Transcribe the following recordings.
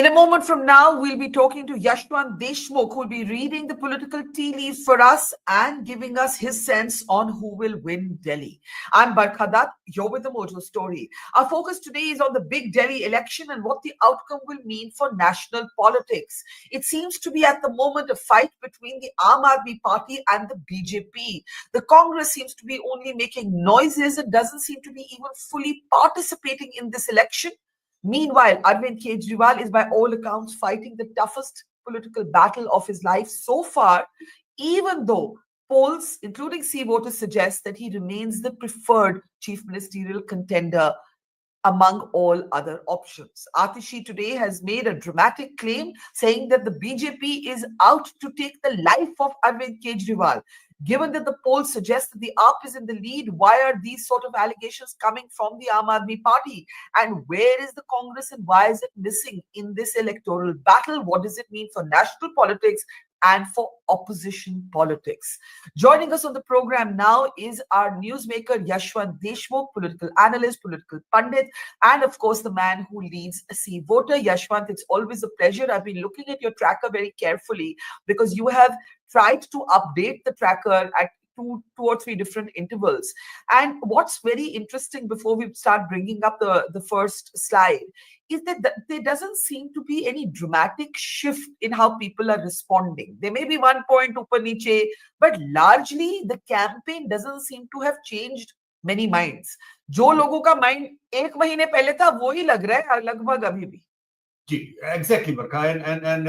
In a moment from now, we'll be talking to Yashwant Deshmukh, who will be reading the political tea leaves for us and giving us his sense on who will win Delhi. I'm Barkha Dutt. You're with the Mojo story. Our focus today is on the big Delhi election and what the outcome will mean for national politics. It seems to be at the moment a fight between the Aam Aadmi Party and the BJP. The Congress seems to be only making noises and doesn't seem to be even fully participating in this election. Meanwhile, Arvind Kejriwal is by all accounts fighting the toughest political battle of his life so far, even though polls, including C voters, suggest that he remains the preferred chief ministerial contender among all other options. Atishi today has made a dramatic claim saying that the BJP is out to take the life of Arvind Kejriwal. Given that the polls suggest that the AAP is in the lead, why are these sort of allegations coming from the Aam Aadmi Party? And where is the Congress and why is it missing in this electoral battle? What does it mean for national politics and for opposition politics? Joining us on the program now is our newsmaker Yashwant Deshmukh, political analyst, political pundit, and of course the man who leads C Voter. Yashwant, it's always a pleasure. I've been looking at your tracker very carefully because you have tried to update the tracker at two or three different intervals. And what's very interesting before we start bringing up the first slide is that there doesn't seem to be any dramatic shift in how people are responding. There may be 1 point upar niche, but largely the campaign doesn't seem to have changed many minds. जो लोगों का mind 1 महीने पहले था वही लग रहा है लगभग अभी भी. Exactly, Barkha, and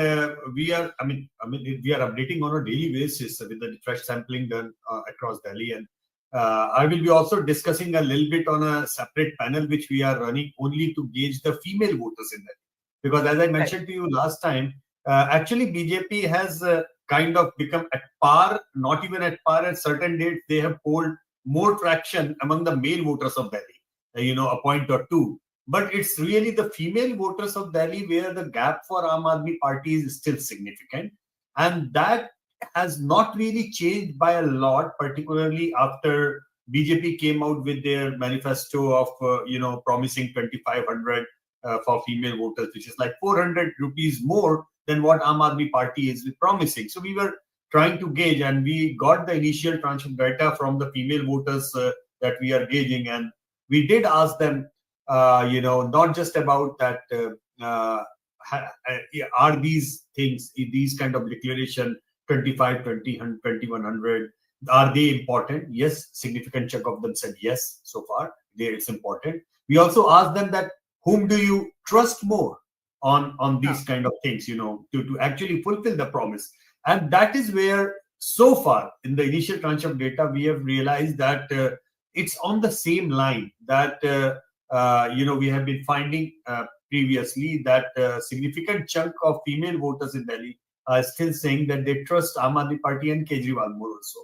we are, we are updating on a daily basis with the fresh sampling done across Delhi, and I will be also discussing a little bit on a separate panel which we are running only to gauge the female voters in Delhi, because as I mentioned to you last time, actually BJP has kind of become at par, not even at par. At certain dates, they have polled more traction among the male voters of Delhi, a point or two. But it's really the female voters of Delhi where the gap for Aam Aadmi Party is still significant. And that has not really changed by a lot, particularly after BJP came out with their manifesto of, promising 2,500 for female voters, which is like 400 rupees more than what Aam Aadmi Party is promising. So we were trying to gauge, and we got the initial tranche of data from the female voters that we are gauging. And we did ask them, not just about that, are these things, these kind of declaration, 25, 20, 2100, are they important? Yes, significant chunk of them said yes so far. It's important. We also asked them that whom do you trust more on these kind of things, to actually fulfill the promise. And that is where so far in the initial tranche of data, we have realized that it's on the same line that we have been finding previously that a significant chunk of female voters in Delhi are still saying that they trust Aam Aadmi Party and Kejriwal more also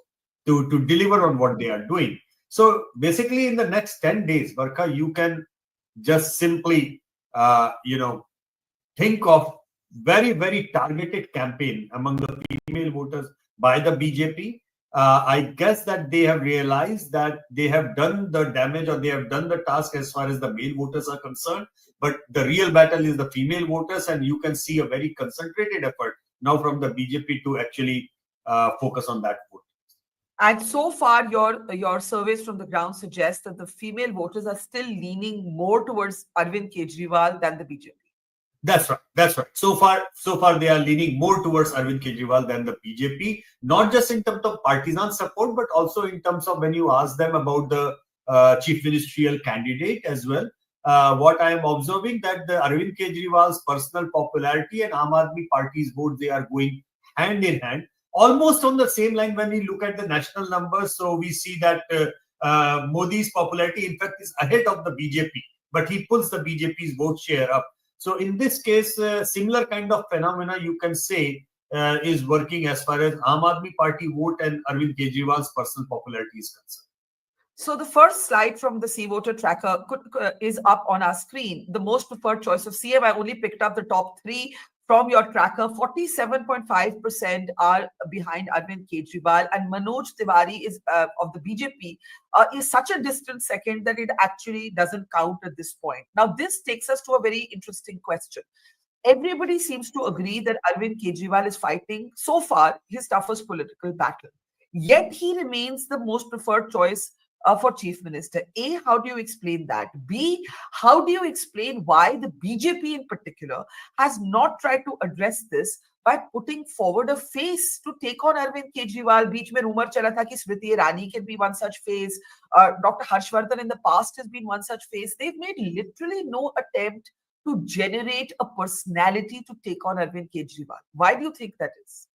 to deliver on what they are doing. So basically in the next 10 days, Barkha, you can just simply, think of very, very targeted campaign among the female voters by the BJP. I guess that they have realized that they have done the damage or they have done the task as far as the male voters are concerned. But the real battle is the female voters, and you can see a very concentrated effort now from the BJP to actually focus on that vote. And so far, your surveys from the ground suggest that the female voters are still leaning more towards Arvind Kejriwal than the BJP. That's right. So far, they are leaning more towards Arvind Kejriwal than the BJP, not just in terms of partisan support, but also in terms of when you ask them about the chief ministerial candidate as well. What I am observing that the Arvind Kejriwal's personal popularity and Aam Aadmi Party's vote, they are going hand in hand, almost on the same line when we look at the national numbers. So we see that Modi's popularity, in fact, is ahead of the BJP, but he pulls the BJP's vote share up. So in this case, similar kind of phenomena you can say is working as far as Aam Aadmi Party vote and Arvind Kejriwal's personal popularity is concerned. So the first slide from the C Voter tracker is up on our screen. The most preferred choice of CM, I only picked up the top 3 from your tracker. 47.5% are behind Arvind Kejriwal, and Manoj Tiwari is of the BJP is such a distant second that it actually doesn't count at this point. Now, this takes us to a very interesting question. Everybody seems to agree that Arvind Kejriwal is fighting, so far, his toughest political battle. Yet he remains the most preferred choice for chief minister. A, how do you explain that? B, how do you explain why the BJP in particular has not tried to address this by putting forward a face to take on Arvind Kejriwal? Beech mein rumor chala tha ki Smriti Irani can be one such face. Dr. Harshvardhan in the past has been one such face. They've made literally no attempt to generate a personality to take on Arvind Kejriwal. Why do you think that is?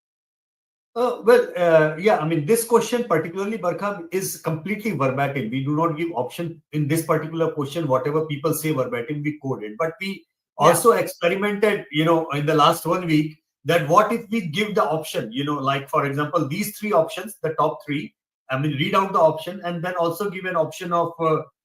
Yeah, I mean, this question particularly, Barkha, is completely verbatim. We do not give option in this particular question. Whatever people say verbatim, we code it. But we also experimented, in the last 1 week, that what if we give the option, like, for example, these three options, the top three, I mean, read out the option and then also give an option of,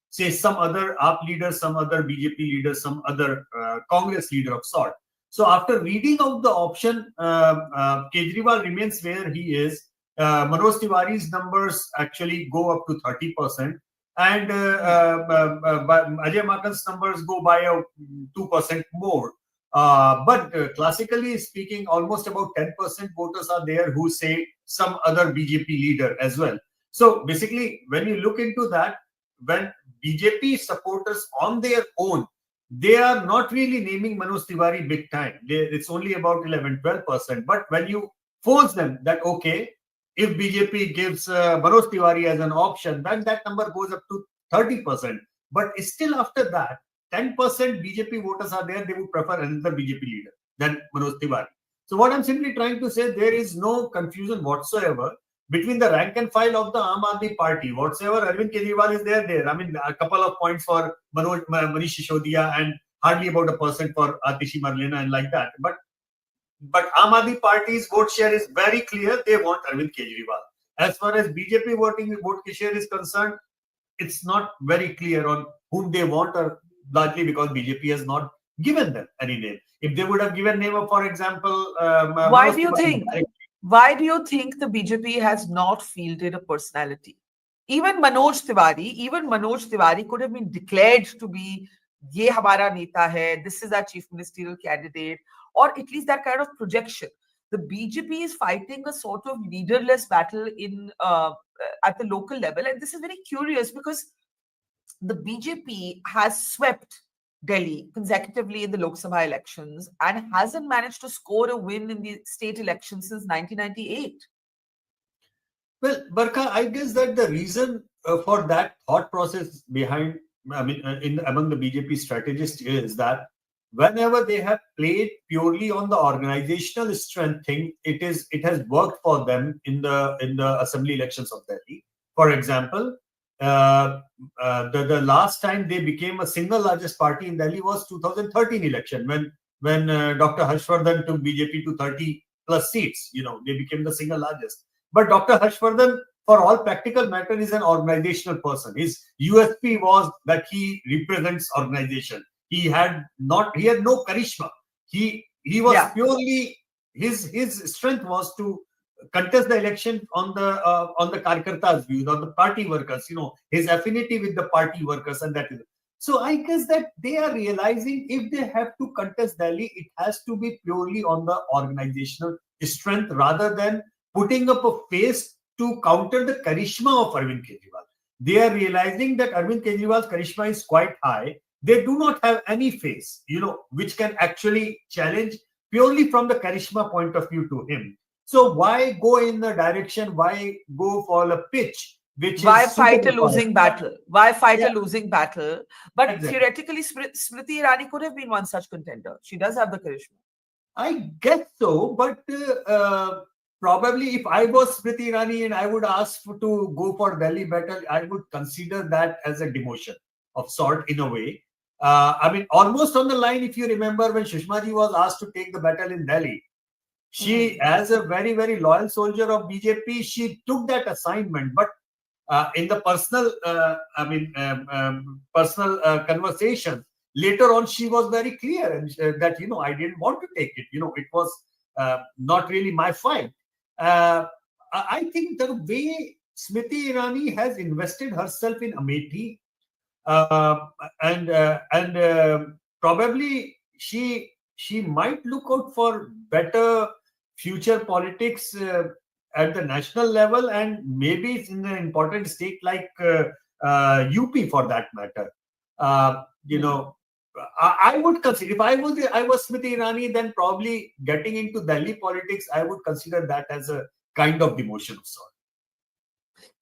say, some other AAP leader, some other BJP leader, some other Congress leader of sort. So after reading out the option, Kejriwal remains where he is. Manoj Tiwari's numbers actually go up to 30%, and Ajay Makan's numbers go by 2% more. But classically speaking, almost about 10% voters are there who say some other BJP leader as well. So basically, when you look into that, when BJP supporters on their own, they are not really naming Manoj Tiwari big time. It's only about 11-12%. But when you force them that, okay, if BJP gives Manoj Tiwari as an option, then that number goes up to 30%. But still after that, 10% BJP voters are there, they would prefer another BJP leader than Manoj Tiwari. So what I'm simply trying to say, there is no confusion whatsoever between the rank and file of the Aam Aadmi Party. Whatsoever Arvind Kejriwal is there. I mean, a couple of points for Manish Sisodiya and hardly about 1% for Atishi Marlena and like that. But Aam Aadmi Party's vote share is very clear. They want Arvind Kejriwal. As far as BJP vote share is concerned, it's not very clear on whom they want, or largely because BJP has not given them any name. If they would have given name of, for example, Why do you think? Why do you think the BJP has not fielded a personality? Even Manoj Tiwari could have been declared to be ye hamara neta hai, this is our chief ministerial candidate, or at least that kind of projection. The BJP is fighting a sort of leaderless battle in at the local level, and this is very curious because the BJP has swept Delhi consecutively in the Lok Sabha elections and hasn't managed to score a win in the state elections since 1998. Well, Barkha, I guess that the reason for that thought process behind, I mean, among the BJP strategists is that whenever they have played purely on the organizational strength thing, it has worked for them in the assembly elections of Delhi. For example, the last time they became a single largest party in Delhi was 2013 election when Dr. Harshvardhan took BJP to 30 plus seats. They became the single largest. But Dr. Harshvardhan, for all practical matter, is an organizational person. His USP was that he represents organization. He had no charisma. He was purely, his strength was to contest the election on the Karkarta's views, on the party workers, his affinity with the party workers, and that is. So I guess that they are realizing if they have to contest Delhi, it has to be purely on the organizational strength rather than putting up a face to counter the charisma of Arvind Kejriwal. They are realizing that Arvind Kejriwal's charisma is quite high. They do not have any face, which can actually challenge purely from the charisma point of view to him. So why go in the direction? Why go for a pitch? Why fight a losing battle? Why fight a losing battle? But theoretically, Smriti Irani could have been one such contender. She does have the charisma. I guess so, but probably if I was Smriti Irani and I would ask to go for Delhi battle, I would consider that as a demotion of sort in a way. I mean, almost on the line, if you remember, when Sushma ji was asked to take the battle in Delhi, she, as a very, very loyal soldier of BJP, she took that assignment. But in the personal, conversation, later on, she was very clear that, I didn't want to take it. It was not really my fight. I think the way Smriti Irani has invested herself in Amethi, and probably she she might look out for better future politics at the national level, and maybe it's in an important state like UP for that matter. You know, I would consider, if I was Smriti Irani, then probably getting into Delhi politics, I would consider that as a kind of demotion of sort.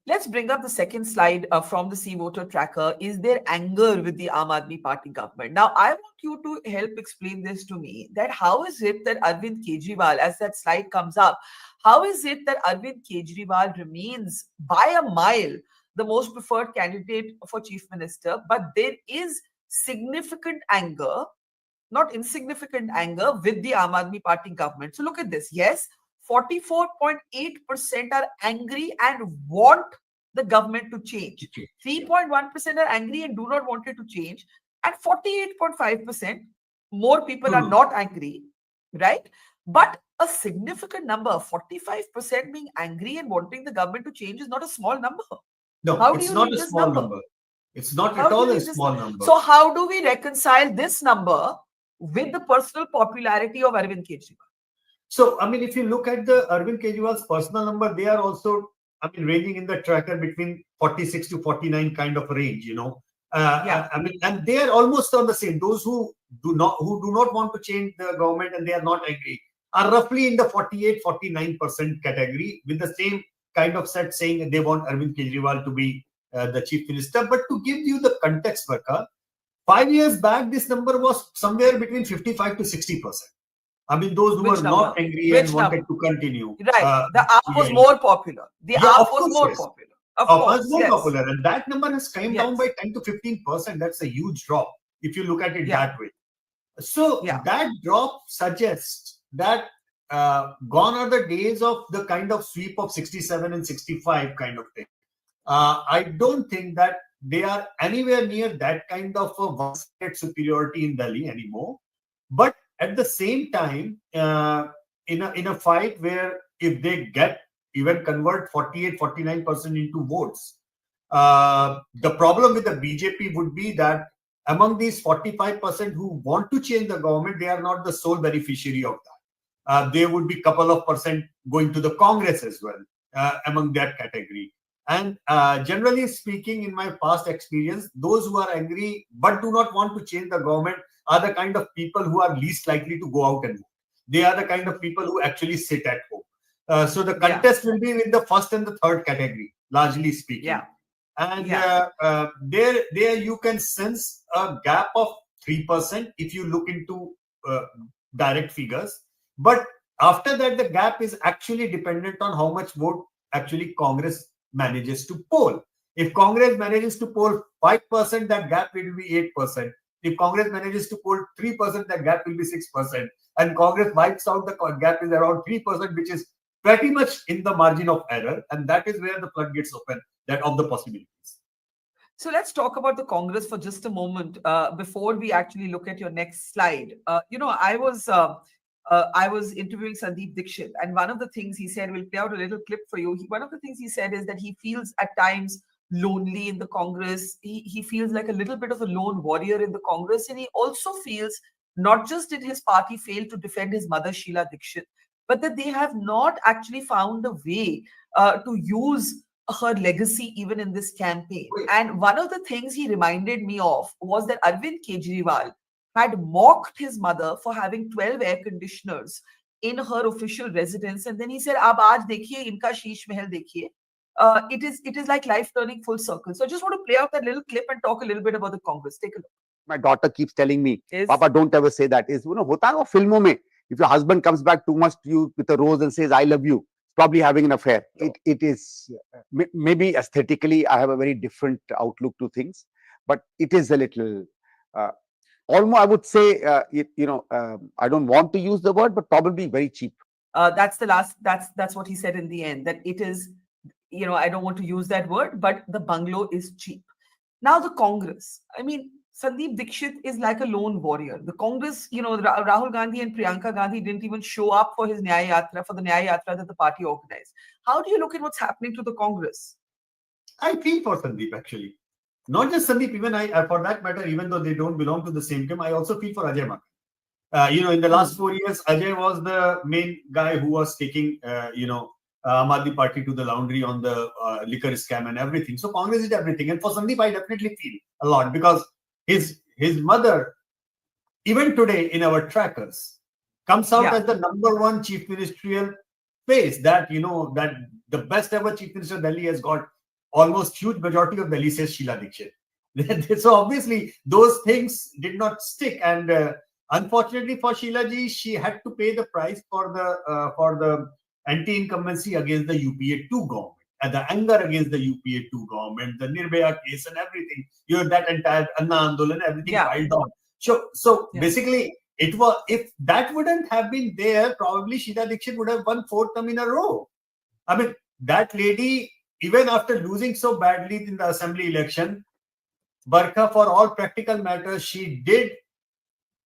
Let's bring up the second slide from the C voter tracker. Is there anger with the Aam Aadmi Party government? Now, I want you to help explain this to me, that how is it that Arvind Kejriwal, as that slide comes up, how is it that Arvind Kejriwal remains by a mile the most preferred candidate for chief minister, but there is significant anger, not insignificant anger, with the Aam Aadmi Party government? So look at this. Yes, 44.8% are angry and want the government to change. 3.1% are angry and do not want it to change. And 48.5%, more people are not angry, right? But a significant number, 45% being angry and wanting the government to change, is not a small number. No, How do it's you not read a this small number? number. It's not How at do you all a read this small number? number. So how do we reconcile this number with the personal popularity of Arvind Kejriwal? So, I mean, if you look at the Arvind Kejriwal's personal number, they are also, I mean, ranging in the tracker between 46 to 49 kind of range, you know. I mean, and they are almost on the same. Those who do not want to change the government and they are not angry are roughly in the 48-49% category, with the same kind of set saying they want Arvind Kejriwal to be the chief minister. But to give you the context, Barkha, 5 years back, this number was somewhere between 55 to 60%. I mean, those who were not angry and wanted to continue. Right. The AAP was more popular. The AAP was more popular. Of course, more popular. And that number has come down by 10 to 15%. That's a huge drop if you look at it that way. So that drop suggests that gone are the days of the kind of sweep of 67 and 65 kind of thing. I don't think that they are anywhere near that kind of a one-sided superiority in Delhi anymore. But at the same time, in a fight where if they even convert 48-49% into votes, the problem with the BJP would be that among these 45% who want to change the government, they are not the sole beneficiary of that. There would be a couple of percent going to the Congress as well among that category. And generally speaking, in my past experience, those who are angry but do not want to change the government are the kind of people who are least likely to go out and vote. They are the kind of people who actually sit at home. So the contest will be in the first and the third category, largely speaking. And there you can sense a gap of 3% if you look into direct figures. But after that, the gap is actually dependent on how much vote actually Congress manages to poll. If Congress manages to poll 5%, that gap will be 8%. If Congress manages to poll 3%, that gap will be 6%. And Congress wipes out the gap is around 3%, which is pretty much in the margin of error. And that is where the floodgates open, that of the possibilities. So let's talk about the Congress for just a moment before we actually look at your next slide. I was interviewing Sandeep Dixit, and one of the things he said, we'll play out a little clip for you. One of the things he said is that he feels at times lonely in the Congress. He feels like a little bit of a lone warrior in the Congress. And he also feels not just did his party fail to defend his mother, Sheila Dixit, but that they have not actually found a way to use her legacy even in this campaign. And one of the things he reminded me of was that Arvind Kejriwal had mocked his mother for having 12 air conditioners in her official residence. And then he said, "Ab aaj dekhiye, inka sheesh mahal dekhiye." It is like life turning full circle. So I just want to play out that little clip and talk a little bit about the Congress. Take a look. My daughter keeps telling me, "Papa, don't ever say that." Is hota hai wo filmon mein. If your husband comes back too much to you with a rose and says, "I love you," probably having an affair. It is maybe aesthetically, I have a very different outlook to things, but it is a little almost, I would say, I don't want to use the word, but probably very cheap. That's what he said in the end, that it is, I don't want to use that word, but the bungalow is cheap. Now the Congress, I mean, Sandeep Dixit is like a lone warrior. The Congress, Rahul Gandhi and Priyanka Gandhi didn't even show up for his Nyaya Yatra, for the Nyaya Yatra that the party organized. How do you look at what's happening to the Congress? I feel for Sandeep, actually. Not just Sandeep, even I, for that matter, even though they don't belong to the same team, I also feel for Ajay Makan. In the last 4 years, Ajay was the main guy who was taking, Aam Aadmi Party to the laundry on the liquor scam and everything. So Congress did everything. And for Sandeep, I definitely feel a lot because his mother, even today in our trackers, comes out as the number one chief ministerial face. That, that the best ever chief minister of Delhi has got almost huge majority of Delhi says Sheila Dikshit. So obviously those things did not stick. And unfortunately for Sheila ji, she had to pay the price for the anti-incumbency against the UPA-2 government, and the anger against the UPA-2 government, the Nirbhaya case and everything. That entire Anna Andolan, everything piled on. So basically, it was, if that wouldn't have been there, probably Sheila Dikshit would have won 4th term in a row. I mean, that lady, even after losing so badly in the assembly election, Barkha, for all practical matters, she did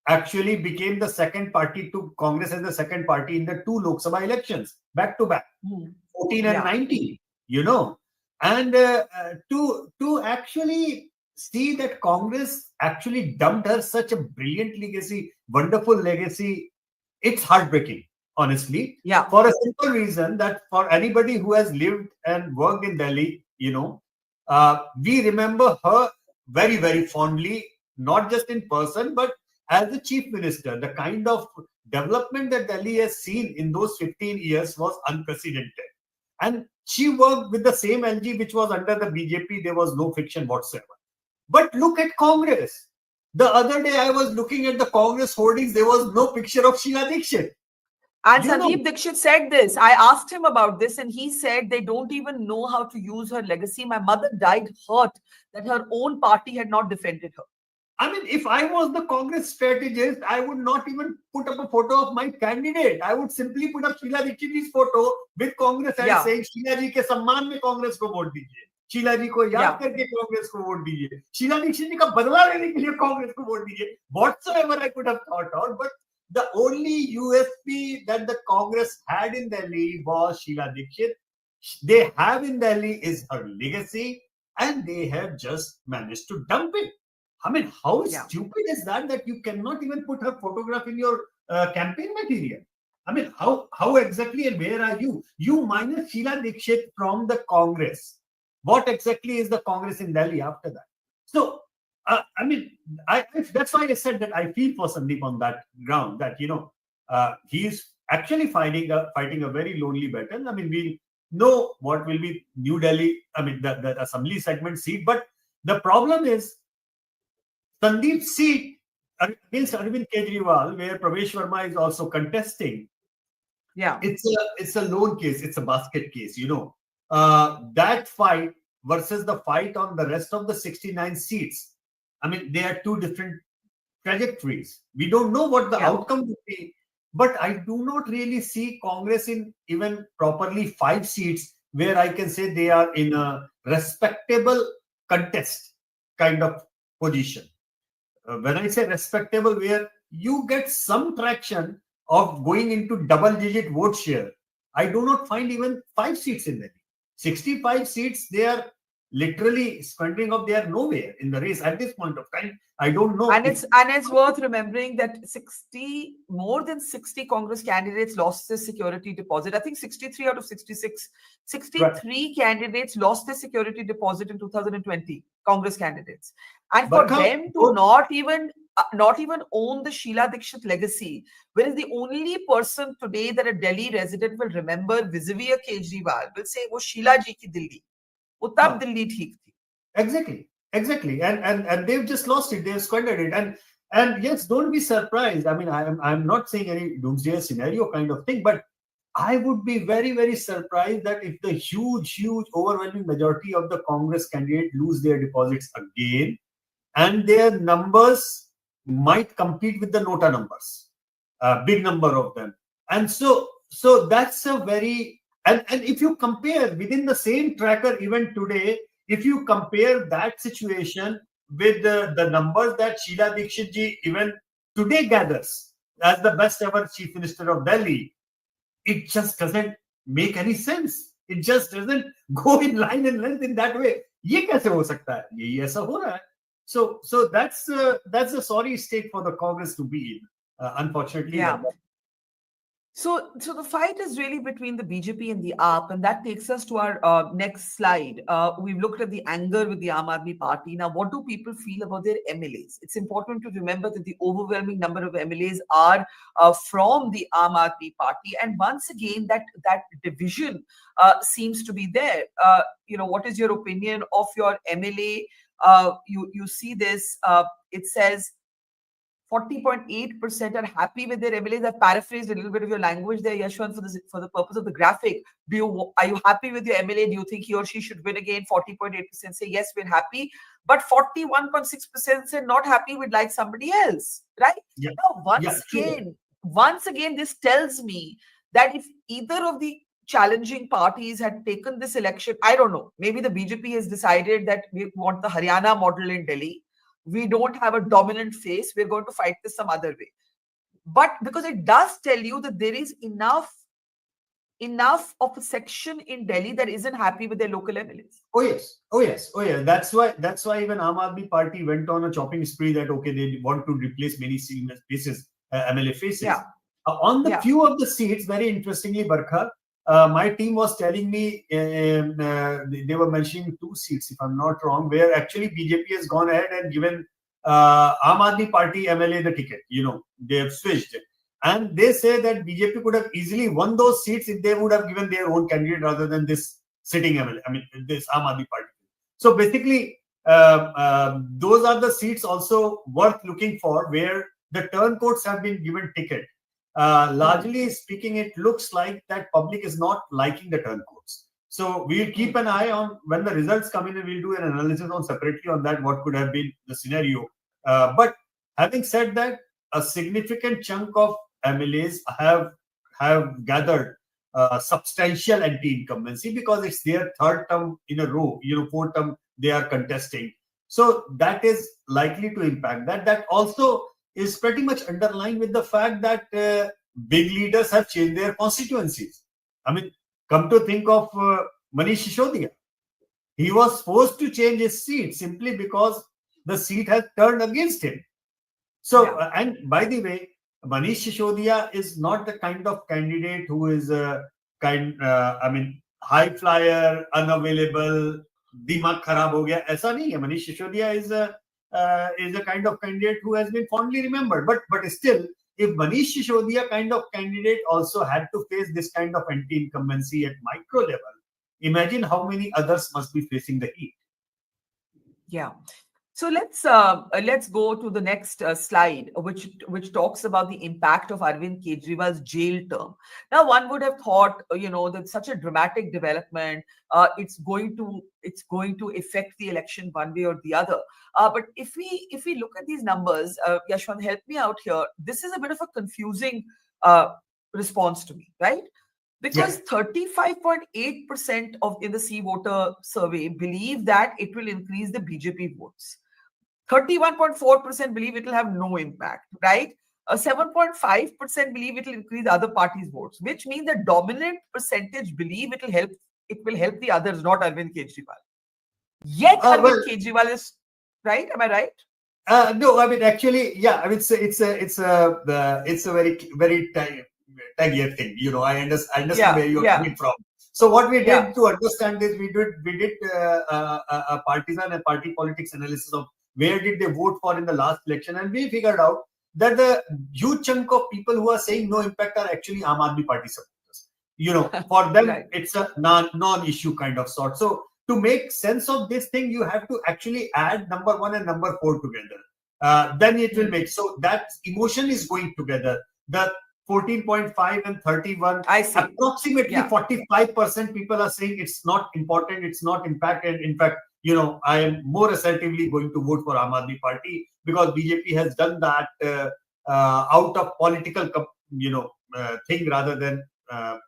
actually became the second party to Congress as the second party in the 2 Lok Sabha elections back to back, 14 and 19, and to actually see that Congress actually dumped her such a brilliant legacy, wonderful legacy, it's heartbreaking, honestly. For a simple reason that for anybody who has lived and worked in Delhi, we remember her very, very fondly, not just in person, but as the chief minister. The kind of development that Delhi has seen in those 15 years was unprecedented. And she worked with the same LG which was under the BJP. There was no friction whatsoever. But look at Congress. The other day I was looking at the Congress hoardings. There was no picture of Sheila Dikshit. And Sandeep Dikshit said this. I asked him about this and he said they don't even know how to use her legacy. My mother died hurt that her own party had not defended her. I mean, if I was the Congress strategist, I would not even put up a photo of my candidate. I would simply put up Sheila Dikshit's photo with Congress and saying, Sheila ji ke सम्मान में Congress को vote दीजिए. Sheila ji को याद करके Congress को vote दीजिए. Sheila Dikshit का बदला लेने के लिए Congress को वोट दीजिए. Whatsoever I could have thought out, but the only USP that the Congress had in Delhi was Sheila Dikshit. They have in Delhi is her legacy, and they have just managed to dump it. I mean, how stupid is that you cannot even put her photograph in your campaign material? I mean, how exactly and where are you? You minus Sheila Dikshit from the Congress. What exactly is the Congress in Delhi after that? So, I mean, that's why I said that I feel for Sandeep on that ground, that, he's actually fighting a very lonely battle. I mean, we know what will be New Delhi, I mean, the assembly segment seat, but the problem is, Sandeep's seat against Arvind Kejriwal, where Pravesh Verma is also contesting, it's a lone case, it's a basket case, that fight versus the fight on the rest of the 69 seats. I mean, they are 2 different trajectories. We don't know what the outcome would be, but I do not really see Congress in even properly 5 seats where I can say they are in a respectable contest kind of position. When I say respectable, where you get some traction of going into double-digit vote share, I do not find even 5 seats in Delhi. 65 seats, they are literally squandering up. They are nowhere in the race at this point of time. I don't know. And it's worth remembering that more than 60 Congress candidates lost their security deposit. I think 63 out of 66, 63 candidates lost their security deposit in 2020. Congress candidates, and for them to not even own the Sheila Dikshit legacy, whereas the only person today that a Delhi resident will remember vis-a-vis a Kejriwal will say, "वो Sheila ji की दिल्ली, वो तब दिल्ली ठीक थी." Exactly, and they've just lost it. They've squandered it, and yes, don't be surprised. I mean, I'm not saying any doomsday scenario kind of thing, but I would be very, very surprised that if the huge, overwhelming majority of the Congress candidates lose their deposits again, and their numbers might compete with the Nota numbers, a big number of them, and so that's a very and if you compare within the same tracker even today. If you compare that situation with the numbers that Sheila Dikshit ji even today gathers as the best ever chief minister of Delhi, it just doesn't make any sense. It just doesn't go in line and length in that way. ये कैसे हो सकता है? यही ऐसा हो रहा है. So that's a sorry state for the Congress to be in. Unfortunately, Yeah. So the fight is really between the BJP and the AAP, and that takes us to our next slide. We've looked at the anger with the Aam Aadmi Party. Now, what do people feel about their MLAs? It's important to remember that the overwhelming number of MLAs are from the Aam Aadmi Party, and once again, that division seems to be there. What is your opinion of your MLA? You see this. It says 40.8% are happy with their MLAs. I've paraphrased a little bit of your language there, Yashwant, for the purpose of the graphic. Are you happy with your MLA? Do you think he or she should win again? 40.8% say yes, we're happy. But 41.6% say not happy, we'd like somebody else. Right? Yeah. Now, once again, this tells me that if either of the challenging parties had taken this election, I don't know, maybe the BJP has decided that we want the Haryana model in Delhi. We don't have a dominant face. We're going to fight this some other way. But because it does tell you that there is enough of a section in Delhi that isn't happy with their local MLAs. Oh yes. That's why even Aam Aadmi Party went on a chopping spree that okay, they want to replace many faces, MLA faces. Yeah. On the few of the seats, very interestingly, Barkha, my team was telling me they were mentioning 2 seats, if I'm not wrong, where actually BJP has gone ahead and given Aam Aadmi Party MLA the ticket. They have switched. And they say that BJP could have easily won those seats if they would have given their own candidate rather than this sitting MLA, this Aam Aadmi Party. So basically, those are the seats also worth looking for where the turncoats have been given ticket. Largely speaking, it looks like that public is not liking the turncoats. So we'll keep an eye on when the results come in, and we'll do an analysis on separately on that, what could have been the scenario. But having said that, a significant chunk of MLAs have gathered substantial anti-incumbency because it's their 3rd term in a row. 4th term they are contesting. So that is likely to impact that. That also is pretty much underlined with the fact that big leaders have changed their constituencies. Come to think of Manish Sisodiya. He was forced to change his seat simply because the seat has turned against him. So, and by the way, Manish Sisodiya is not the kind of candidate who is high flyer, unavailable, dimag kharab ho gaya. Aisa nahi hai. Manish Sisodiya is a kind of candidate who has been fondly remembered. But still, if Manish Sisodiya kind of candidate also had to face this kind of anti-incumbency at micro level, imagine how many others must be facing the heat. Yeah. So let's go to the next slide, which talks about the impact of Arvind Kejriwal's jail term. Now, one would have thought, that such a dramatic development, it's going to affect the election one way or the other. But if we look at these numbers, Yashwant, help me out here. This is a bit of a confusing response to me, right? Because 35.8% in the C voter survey believe that it will increase the BJP votes. 31.4% believe it will have no impact, right? 7.5% believe it will increase other parties' votes, which means the dominant percentage believe it will help the others, not Arvind Kejriwal. Yet Arvind Kejriwal is right. Am I right? No, actually, yeah. It's a very very taggy thing. I understand where you're coming from. So what we did to understand this, we did a partisan and party politics analysis of where did they vote for in the last election, and we figured out that the huge chunk of people who are saying no impact are actually Aam Aadmi Party supporters. For them, it's a non-issue kind of sort. So to make sense of this thing, you have to actually add number 1 and number 4 together. Then it will make, so that emotion is going together. The 14.5 and 31, I see. Approximately 45% people are saying it's not important, it's not impact, and in fact, I am more assertively going to vote for Aam Aadmi Party because BJP has done that out of political, thing rather than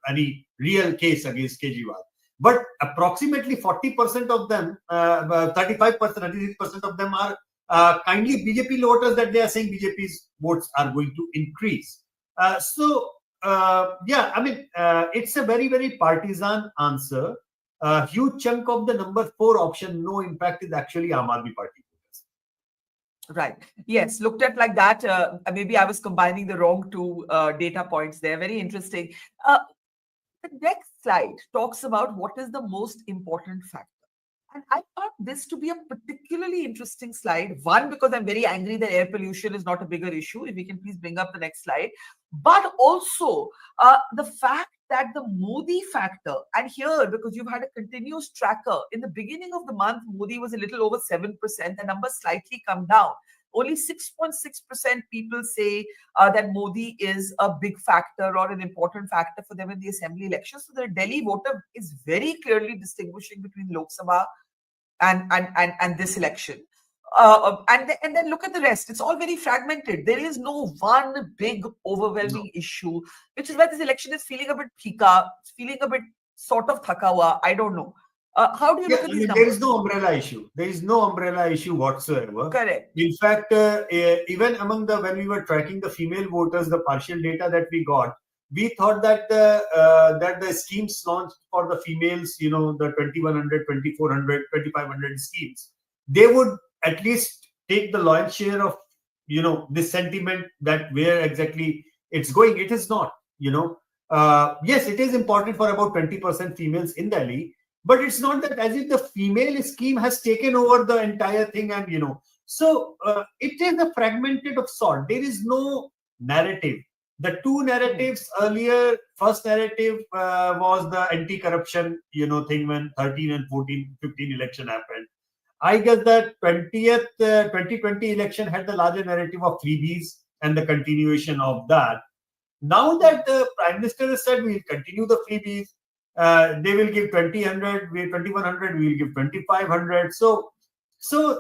any real case against Kejriwal. But approximately 40% of them, 35%, 36% of them are kindly BJP voters that they are saying BJP's votes are going to increase. It's a very, very partisan answer. A huge chunk of the number 4 option, no impact, is actually Aam Aadmi Party voters. Right. Yes, looked at like that. Maybe I was combining the wrong two data points there. Very interesting. Uh, the next slide talks about what is the most important factor. And I found this to be a particularly interesting slide. One, because I'm very angry that air pollution is not a bigger issue. If we can please bring up the next slide. But also the fact that the Modi factor, and here, because you've had a continuous tracker, in the beginning of the month, Modi was a little over 7%. The number slightly come down. Only 6.6% people say that Modi is a big factor or an important factor for them in the assembly election. So the Delhi voter is very clearly distinguishing between Lok Sabha and this election. And then look at the rest. It's all very fragmented. There is no one big overwhelming issue, which is why this election is feeling a bit phika, it's feeling a bit sort of thakawa. I don't know. How do you look at these numbers? There is no umbrella issue. There is no umbrella issue whatsoever. Correct. In fact, even among when we were tracking the female voters, the partial data that we got, we thought that the schemes launched for the females, the 2100, 2400, 2500 schemes, they would at least take the lion's share of, this sentiment that where exactly it's going. It is not, yes, it is important for about 20% females in Delhi, but it's not that as if the female scheme has taken over the entire thing and, so it is a fragmented of sort. There is no narrative. The two narratives earlier, first narrative was the anti-corruption, thing when 13 and 14, 15 election happened. I guess that 2020 election had the larger narrative of freebies and the continuation of that. Now that the Prime Minister has said we'll continue the freebies, they will give 2100, we will give 2500. So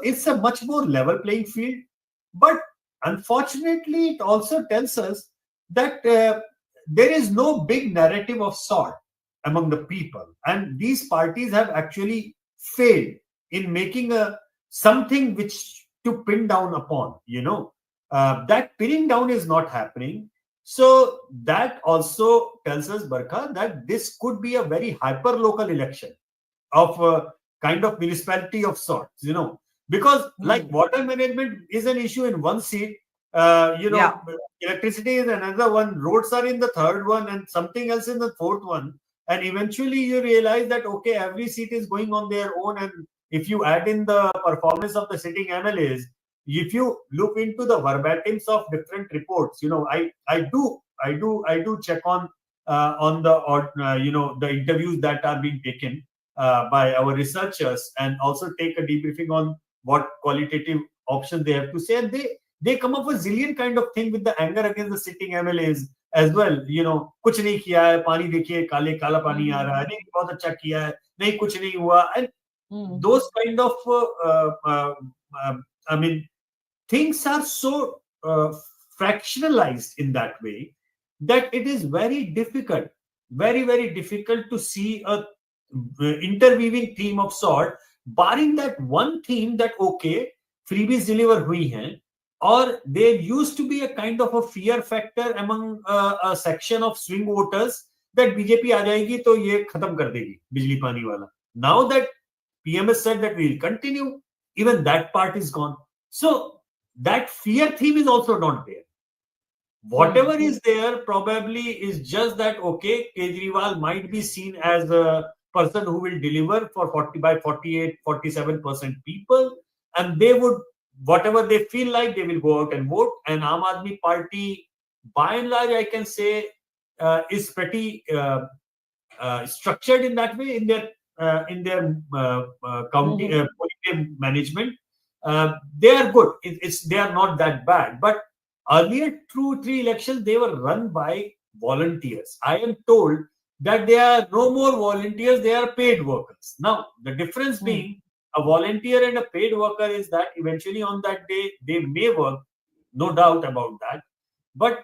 it's a much more level playing field. But unfortunately, it also tells us that there is no big narrative of sort among the people. And these parties have actually failed in making something which to pin down upon, that pinning down is not happening. So that also tells us, Barkha, that this could be a very hyper-local election of a kind of municipality of sorts, because like water management is an issue in one seat, electricity is another one, roads are in the third one, and something else in the fourth one. And eventually you realize that, okay, every seat is going on their own. And if you add in the performance of the sitting MLAs, if you look into the verbatims of different reports, I do check on the interviews that are being taken by our researchers, and also take a debriefing on what qualitative options they have to say. And they come up with zillion kind of thing with the anger against the sitting MLAs as well. कुछ नहीं किया है, पानी देखिए काला पानी आ रहा है, नहीं बहुत अच्छा किया है, नहीं कुछ नहीं हुआ. And those kind of things are so fractionalized in that way that it is very difficult, very, very difficult to see a interweaving theme of sort, barring that one theme that, okay, freebies deliver hui hain, or there used to be a kind of a fear factor among a section of swing voters that BJP aa jayegi to ye khatam kar degi bijli pani wala. Now that PM has said that we will continue, even that part is gone. So that fear theme is also not there. Whatever is there probably is just that, okay, Kejriwal might be seen as a person who will deliver for 48, 47% people, and they would, whatever they feel like, they will go out and vote. And Aam Aadmi Party, by and large, I can say, is pretty structured in that way in their county polity management. They are good. They are not that bad. But earlier 2-3 elections, they were run by volunteers. I am told that they are no more volunteers, they are paid workers. Now, the difference being a volunteer and a paid worker is that eventually on that day, they may work, no doubt about that. But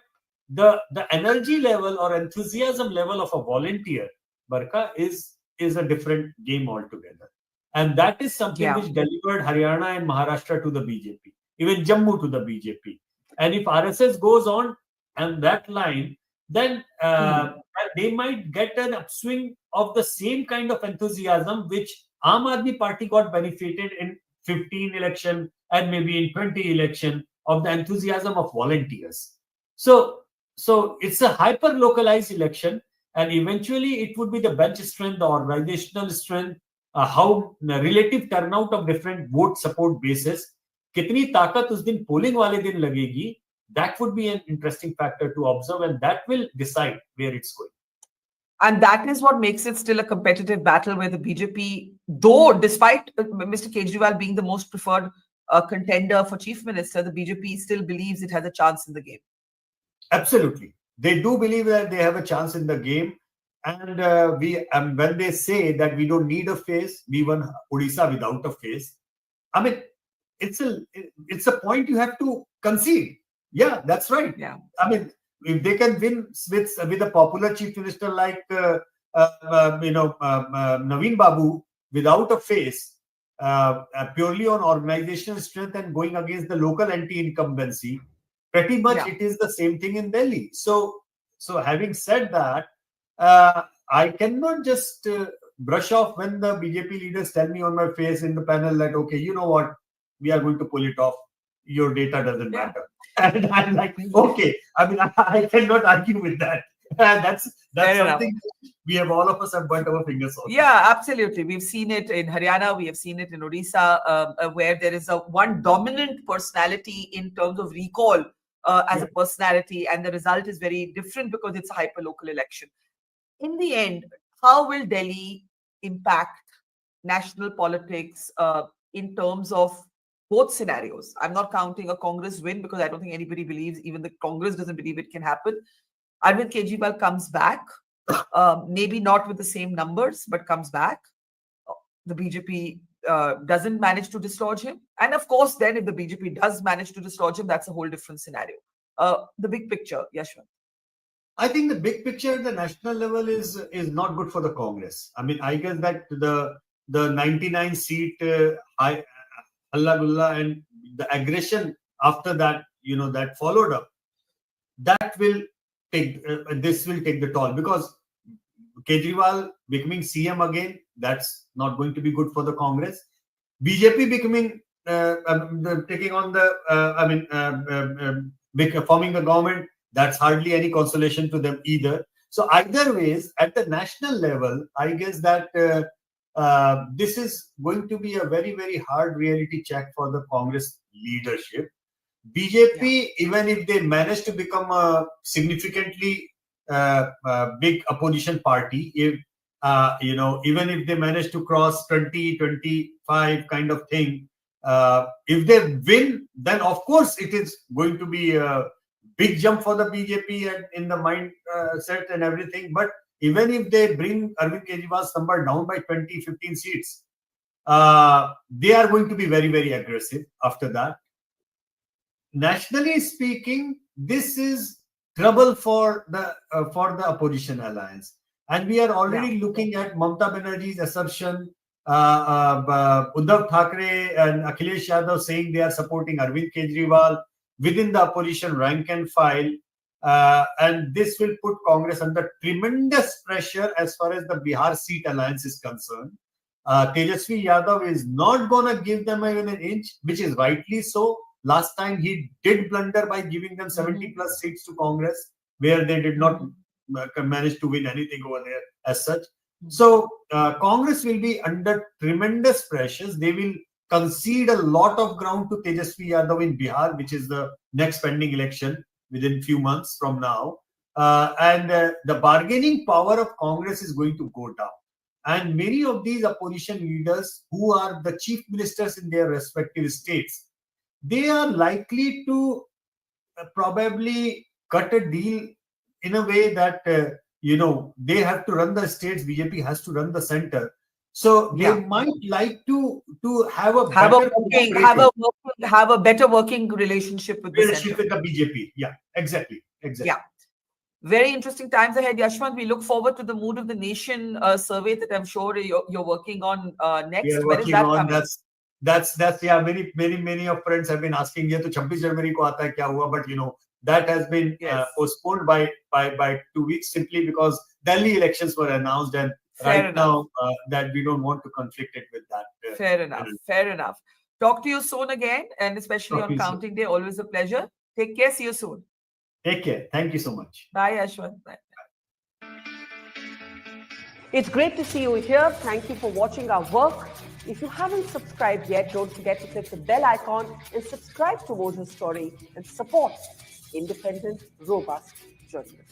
the energy level or enthusiasm level of a volunteer, Barkha, is a different game altogether. And that is something which delivered Haryana and Maharashtra to the BJP, even Jammu to the BJP. And if RSS goes on and that line, then they might get an upswing of the same kind of enthusiasm which Aam Aadmi Party got benefited in 15 election and maybe in 20 election of the enthusiasm of volunteers. So it's a hyper localized election, and eventually it would be the bench strength, the organizational strength, how relative turnout of different vote support bases, कितनी ताकत उस दिन polling वाले दिन लगेगी, that would be an interesting factor to observe, and that will decide where it's going. And that is what makes it still a competitive battle where the BJP, though despite Mr. Kejriwal being the most preferred contender for chief minister, the BJP still believes it has a chance in the game. Absolutely. They do believe that they have a chance in the game. And when they say that we don't need a face, we won Odisha without a face. I mean, it's a point you have to concede. Yeah, that's right. Yeah. I mean, if they can win with a popular chief minister like Naveen Babu without a face, purely on organizational strength and going against the local anti-incumbency, pretty much it is the same thing in Delhi. So having said that, I cannot just brush off when the BJP leaders tell me on my face in the panel that, okay, you know what, we are going to pull it off. Your data doesn't matter. And I'm like, okay. I mean, I cannot argue with that. That's something we have, all of us have burnt our fingers on. Yeah, absolutely. We've seen it in Haryana. We have seen it in Odisha, where there is one dominant personality in terms of recall as a personality, and the result is very different because it's a hyper-local election. In the end, how will Delhi impact national politics in terms of both scenarios? I'm not counting a Congress win because I don't think anybody believes, even the Congress doesn't believe it can happen. Arvind Kejriwal comes back, maybe not with the same numbers, but comes back. The BJP doesn't manage to dislodge him. And of course, then if the BJP does manage to dislodge him, that's a whole different scenario. The big picture, Yashwant. I think the big picture at the national level is not good for the Congress. I mean, I guess that the 99 seat Halla Gulla and the aggression after that, that followed up, that will take this will take the toll, because Kejriwal becoming CM again, that's not going to be good for the Congress. BJP becoming taking on forming the government, that's hardly any consolation to them either. So either ways, at the national level, I guess that this is going to be a very, very hard reality check for the Congress leadership. BJP, even if they manage to become a significantly big opposition party, if even if they manage to cross 20, 25 kind of thing, if they win, then of course it is going to be a big jump for the BJP and in the mindset and everything. But even if they bring Arvind Kejriwal's number down by 20, 15 seats, they are going to be very, very aggressive after that. Nationally speaking, this is trouble for the opposition alliance, and we are already looking at Mamata Banerjee's assertion, Uddhav Thackeray and Akhilesh Yadav saying they are supporting Arvind Kejriwal within the opposition rank and file, and this will put Congress under tremendous pressure as far as the Bihar seat alliance is concerned. Tejasvi Yadav is not going to give them even an inch, which is rightly so. Last time he did blunder by giving them 70 plus seats to Congress, where they did not manage to win anything over there as such. So Congress will be under tremendous pressures. They will concede a lot of ground to Tejasvi Yadav in Bihar, which is the next pending election within few months from now. And the bargaining power of Congress is going to go down. And many of these opposition leaders who are the chief ministers in their respective states, they are likely to probably cut a deal in a way that, they have to run the states, BJP has to run the center. So they might like to have a better working relationship with the center. With the BJP. Yeah, exactly. Yeah. Very interesting times ahead, Yashwant. We look forward to the Mood of the Nation survey that I'm sure you're working on next. When is that coming? That's many of friends have been asking, ye to 26 January ko aata hai, kya hua? But that has been postponed by 2 weeks, simply because Delhi elections were announced, and now that we don't want to conflict it with that. Fair enough. Talk to you soon again, and especially Talk to on you soon. Counting Day. Always a pleasure. Take care. See you soon. Take care. Thank you so much. Bye, Yashwant. Bye. It's great to see you here. Thank you for watching our work. If you haven't subscribed yet, don't forget to click the bell icon and subscribe to Mojo Story and support independent, robust journalism.